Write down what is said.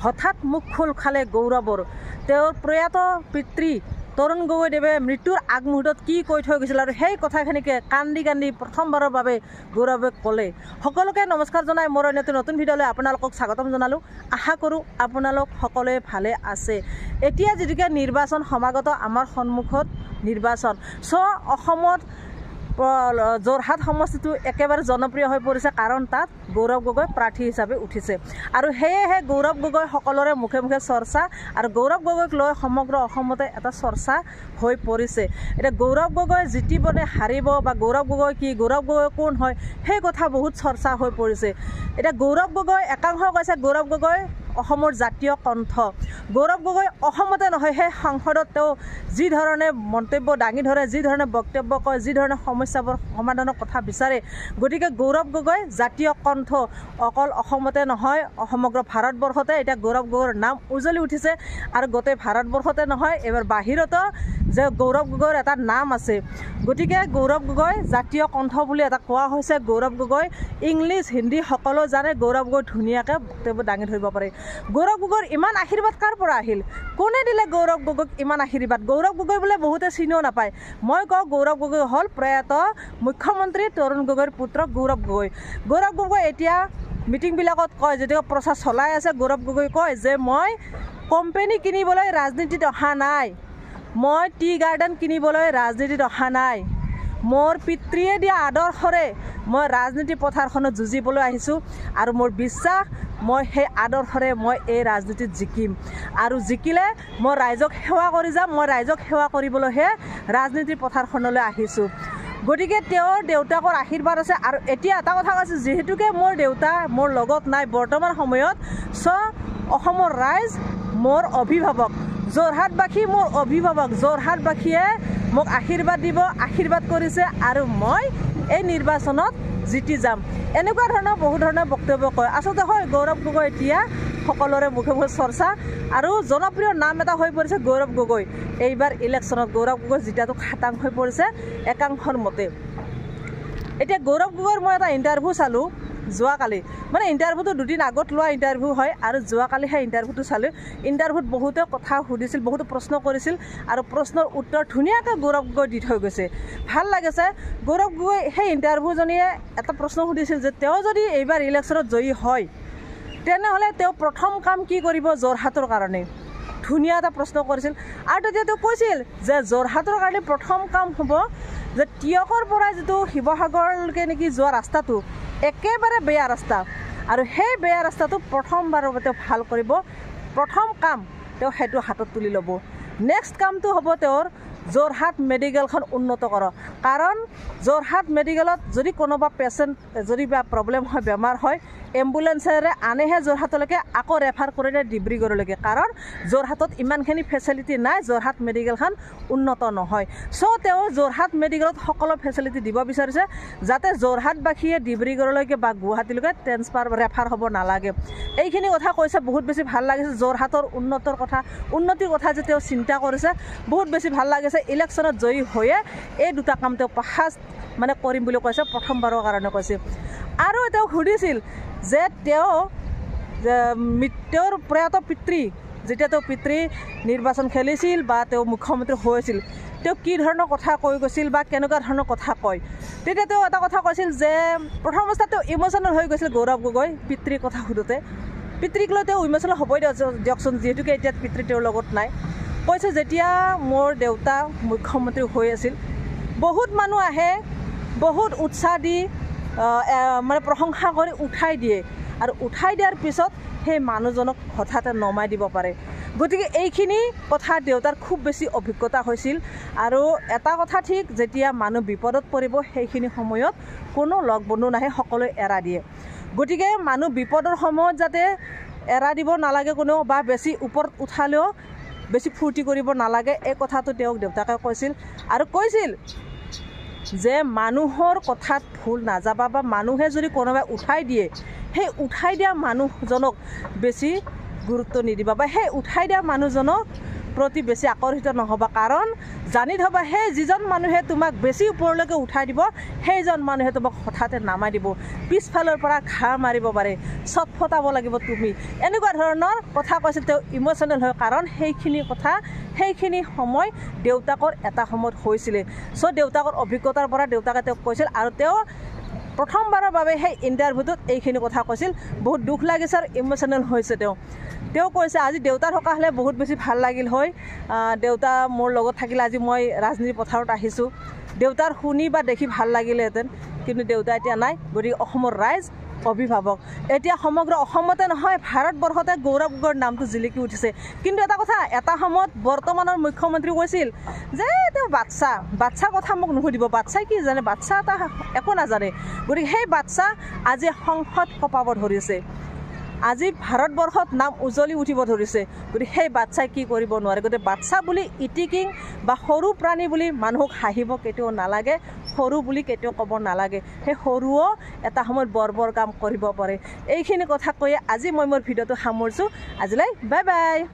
হঠাৎ মুখ খোল খালে গৌৰৱৰ। তেওঁৰ প্ৰয়াত পিতৃ তৰুণ গগৈদেৱে মৃত্যুৰ আগমুহূৰ্তত কি কৈ থৈ গৈছিল আৰু সেই কথাখিনিকে কান্দি কান্দি প্ৰথমবাৰৰ বাবে গৌৰৱে ক'লে। সকলোকে নমস্কাৰ জনাই মোৰ নতুন ভিডিঅ'লৈ আপোনালোকক স্বাগতম জনালোঁ। আশা কৰোঁ আপোনালোক সকলোৱে ভালে আছে। এতিয়া যিটোকে নিৰ্বাচন সমাগত আমাৰ সন্মুখত নিৰ্বাচন অসমত যোৰহাট সমষ্টিটো একেবাৰে জনপ্ৰিয় হৈ পৰিছে, কাৰণ তাত গৌৰৱ গগৈ প্ৰাৰ্থী হিচাপে উঠিছে আৰু সেয়েহে গৌৰৱ গগৈ সকলোৰে মুখে মুখে চৰ্চা আৰু গৌৰৱ গগৈক লৈ সমগ্ৰ অসমতে এটা চৰ্চা হৈ পৰিছে। এতিয়া গৌৰৱ গগৈ জিতিবনে হাৰিব বা গৌৰৱ গগৈ কি, গৌৰৱ গগৈ কোন হয়, সেই কথা বহুত চৰ্চা হৈ পৰিছে। এতিয়া গৌৰৱ গগৈ একাংশই কৈছে গৌৰৱ গগৈ অসমৰ জাতীয় কণ্ঠ। গৌৰৱ গগৈ অসমতে নহয়, সেই সংসদত তেওঁ যি ধৰণে মন্তব্য দাঙি ধৰে, যি ধৰণে বক্তব্য কয়, যি ধৰণে সমস্যাবোৰ সমাধানৰ কথা বিচাৰে, গতিকে গৌৰৱ গগৈ জাতীয় কণ্ঠ অকল অসমতে নহয় সমগ্ৰ ভাৰতবৰ্ষতে এতিয়া গৌৰৱ গগৈৰ নাম উজ্বলি উঠিছে আৰু গোটেই ভাৰতবৰ্ষতে নহয় এইবাৰ বাহিৰতো যে গৌৰৱ গগৈৰ এটা নাম আছে। গতিকে গৌৰৱ গগৈ জাতীয় কণ্ঠ বুলি এটা কোৱা হৈছে। গৌৰৱ গগৈ ইংলিছ হিন্দী সকলো জানে, গৌৰৱ গগৈ ধুনীয়াকৈ বক্তব্য দাঙি ধৰিব পাৰে। গৌৰৱ গগৈৰ ইমান আশীৰ্বাদ কাৰ পৰা আহিল, কোনে দিলে গৌৰৱ গগৈক ইমান আশীৰ্বাদ? গৌৰৱ গগৈ বোলে বহুতে চিনিও নাপায়। মই কওঁ গৌৰৱ গগৈ হ'ল প্ৰয়াত মুখ্যমন্ত্ৰী তৰুণ গগৈৰ পুত্ৰ গৌৰৱ গগৈ। গৌৰৱ গগৈ এতিয়া মিটিংবিলাকত কয়, যেতিয়া প্ৰচাৰ চলাই আছে, গৌৰৱ গগৈ কয় যে মই কোম্পানী কিনিবলৈ ৰাজনীতিত অহা নাই, মই টি গাৰ্ডেন কিনিবলৈ ৰাজনীতিত অহা নাই, মোৰ পিতৃয়ে দিয়া আদৰ্শৰে মই ৰাজনীতি পথাৰখনত যুঁজিবলৈ আহিছোঁ আৰু মোৰ বিশ্বাস মই সেই আদৰ্শৰে মই এই ৰাজনীতিত জিকিম আৰু জিকিলে মই ৰাইজক সেৱা কৰি যাম, মই ৰাইজক সেৱা কৰিবলৈহে ৰাজনীতিৰ পথাৰখনলৈ আহিছোঁ। গতিকে তেওঁৰ দেউতাকৰ আশীৰ্বাদ আছে আৰু এতিয়া এটা কথা কৈছে, যিহেতুকে মোৰ দেউতা মোৰ লগত নাই বৰ্তমান সময়ত, অসমৰ ৰাইজ মোৰ অভিভাৱক, যোৰহাটবাসী মোৰ অভিভাৱক, যোৰহাটবাসীয়ে মোক আশীৰ্বাদ দিব, আশীৰ্বাদ কৰিছে আৰু মই এই নিৰ্বাচনত জিতি যাম। এনেকুৱা ধৰণৰ বহু ধৰণৰ বক্তব্য কয়। আচলতে হয় গৌৰৱ গগৈ এতিয়া সকলোৰে মুখে মুখে চৰ্চা আৰু জনপ্ৰিয় নাম এটা হৈ পৰিছে গৌৰৱ গগৈ। এইবাৰ ইলেকশ্যনত গৌৰৱ গগৈ জিতাটো খাটাং হৈ পৰিছে একাংশৰ মতে। এতিয়া গৌৰৱ গগৈৰ মই এটা ইণ্টাৰভিউ চালোঁ যোৱাকালি, মানে ইণ্টাৰভিউটো দুদিন আগত লোৱা ইণ্টাৰভিউ হয় আৰু যোৱাকালি সেই ইণ্টাৰভিউটো চালোঁ। ইণ্টাৰভিউত বহুতে কথা সুধিছিল, বহুতো প্ৰশ্ন কৰিছিল আৰু প্ৰশ্নৰ উত্তৰ ধুনীয়াকৈ গৌৰৱ গগৈ দি থৈ গৈছে। ভাল লাগিছে। গৌৰৱ গগৈ সেই ইণ্টাৰভিউজনীয়ে এটা প্ৰশ্ন সুধিছিল যে তেওঁ যদি এইবাৰ ইলেকশ্যনত জয়ী হয় তেনেহ'লে তেওঁ প্ৰথম কাম কি কৰিব যোৰহাটৰ কাৰণে। ধুনীয়া এটা প্ৰশ্ন কৰিছিল আৰু তেতিয়া তেওঁ কৈছিল যে যোৰহাটৰ কাৰণে প্ৰথম কাম হ'ব যে টিয়কৰ পৰা যিটো শিৱসাগৰলৈকে নেকি যোৱা ৰাস্তাটো একেবাৰে বেয়া ৰাস্তা আৰু সেই বেয়া ৰাস্তাটো প্ৰথমবাৰৰ বাবে তেওঁ ভাল কৰিব। প্ৰথম কাম তেওঁ সেইটো হাতত তুলি ল'ব। নেক্সট কামটো হ'ব তেওঁৰ যোৰহাট মেডিকেলখন উন্নত কৰক, কাৰণ যোৰহাট মেডিকেলত যদি কোনোবা পেচেণ্ট যদি বা প্ৰব্লেম হয়, বেমাৰ হয়, এম্বুলেঞ্চেৰে আনেহে যোৰহাটলৈকে আকৌ ৰেফাৰ কৰিলে ডিব্ৰুগড়লৈকে, কাৰণ যোৰহাটত ইমানখিনি ফেচিলিটি নাই, যোৰহাট মেডিকেলখন উন্নত নহয়। তেওঁ যোৰহাট মেডিকেলত সকলো ফেচিলিটি দিব বিচাৰিছে যাতে যোৰহাটবাসীয়ে ডিব্ৰুগড়লৈকে বা গুৱাহাটীলৈকে ৰেফাৰ হ'ব নালাগে। এইখিনি কথা কৈছে, বহুত বেছি ভাল লাগিছে। যোৰহাটৰ উন্নতিৰ কথা যে তেওঁ চিন্তা কৰিছে, বহুত বেছি ভাল লাগিছে। ইলেকশ্যনত জয়ী হৈয়ে এই দুটা কাম তেওঁ ফাৰ্ষ্ট মানে কৰিম বুলি কৈছে, প্ৰথমবাৰৰ কাৰণে কৈছে। আৰু তেওঁ সুধিছিল যে তেওঁৰ প্ৰয়াত পিতৃ, যেতিয়া তেওঁ পিতৃ নিৰ্বাচন খেলিছিল বা তেওঁ মুখ্যমন্ত্ৰী হৈছিল, তেওঁ কি ধৰণৰ কথা কৈ গৈছিল বা কেনেকুৱা ধৰণৰ কথা কয়। তেতিয়া তেওঁ এটা কথা কৈছিল যে প্ৰথম অৱস্থাত তেওঁ ইম'চনেল হৈ গৈছিল গৌৰৱ গগৈ পিতৃৰ কথা সোধোতে। পিতৃক লৈ তেওঁ ইম'চনেল হ'বই দিয়কচোন, যিহেতুকে এতিয়া পিতৃ তেওঁৰ লগত নাই। কৈছে যেতিয়া মোৰ দেউতা মুখ্যমন্ত্ৰী হৈ আছিল বহুত মানুহ আহে, বহুত উৎসাহ দি মানে প্ৰশংসা কৰি উঠাই দিয়ে আৰু উঠাই দিয়াৰ পিছত সেই মানুহজনক হঠাতে নমাই দিব পাৰে। গতিকে এইখিনি কথা দেউতাৰ খুব বেছি অভিজ্ঞতা হৈছিল আৰু এটা কথা ঠিক, যেতিয়া মানুহ বিপদত পৰিব সেইখিনি সময়ত কোনো লগ বন্ধু নাহে, সকলোৱে এৰা দিয়ে। গতিকে মানুহ বিপদৰ সময়ত যাতে এৰা দিব নালাগে কোনেও, বা বেছি ওপৰত উঠালেও বেছি ফূৰ্তি কৰিব নালাগে, এই কথাটো তেওঁক দেউতাকে কৈছিল আৰু কৈছিল যে মানুহৰ কথাত ভুল নাযাবা বা মানুহে যদি কোনোবাই উঠাই দিয়ে সেই উঠাই দিয়া মানুহজনক বেছি গুৰুত্ব নিদিবা বা সেই উঠাই দিয়া মানুহজনক প্ৰতি বেছি আকৰ্ষিত নহ'বা কাৰণ জানি থ'বা সেই যিজন মানুহে তোমাক বেছি ওপৰলৈকে উঠাই দিব সেইজন মানুহে তোমাক হঠাতে নামাই দিব পিছফালৰ পৰা ঘাৰ মাৰিব পাৰে চটফটাব লাগিব তুমি এনেকুৱা ধৰণৰ কথা কৈছিল তেওঁ ইম'চনেল হয় কাৰণ সেইখিনি সময় দেউতাকৰ এটা সময়ত হৈছিলে চ' দেউতাকৰ অভিজ্ঞতাৰ পৰা দেউতাকে তেওঁক কৈছিল আৰু তেওঁ প্ৰথমবাৰৰ বাবে সেই ইণ্টাৰভিউটোত এইখিনি কথা কৈছিল বহুত দুখ লাগিছে আৰু ইম'চনেল হৈছে তেওঁ কৈছে আজি দেউতা থকা হ'লে বহুত বেছি ভাল লাগিল হয় দেউতা মোৰ লগত থাকিলে আজি মই ৰাজনীতি পথাৰত আহিছোঁ দেউতাৰ শুনি বা দেখি ভাল লাগিলেহেঁতেন কিন্তু দেউতা এতিয়া নাই গতিকে অসমৰ ৰাইজ অভিভাৱক এতিয়া সমগ্ৰ অসমতে নহয় ভাৰতবৰ্ষতে গৌৰৱ গগৈৰ নামটো জিলিকি উঠিছে কিন্তু এটা কথা এটা সময়ত বৰ্তমানৰ মুখ্যমন্ত্ৰী কৈছিল যে তেওঁ বাচ্চা কথা মোক নুসুধিব বাচ্চাই কি জানে বাচ্চা এটা একো নাজানে গতিকে সেই বাচ্চা আজি সংসদ কঁপাব ধৰিছে আজি ভাৰতবৰ্ষত নাম উজ্বলি উঠিব ধৰিছে গতিকে সেই বাচ্চাই কি কৰিব নোৱাৰে গতিকে বাচ্চা বুলি ইটিকিং বা সৰু প্ৰাণী বুলি মানুহক হাঁহিব কেতিয়াও নালাগে সৰু বুলি কেতিয়াও ক'ব নালাগে সেই সৰুও এটা সময়ত বৰ কাম কৰিব পাৰে এইখিনি কথা কৈয়ে আজি মই মোৰ ভিডিঅ'টো সামৰিছোঁ আজিলৈ বাই বাই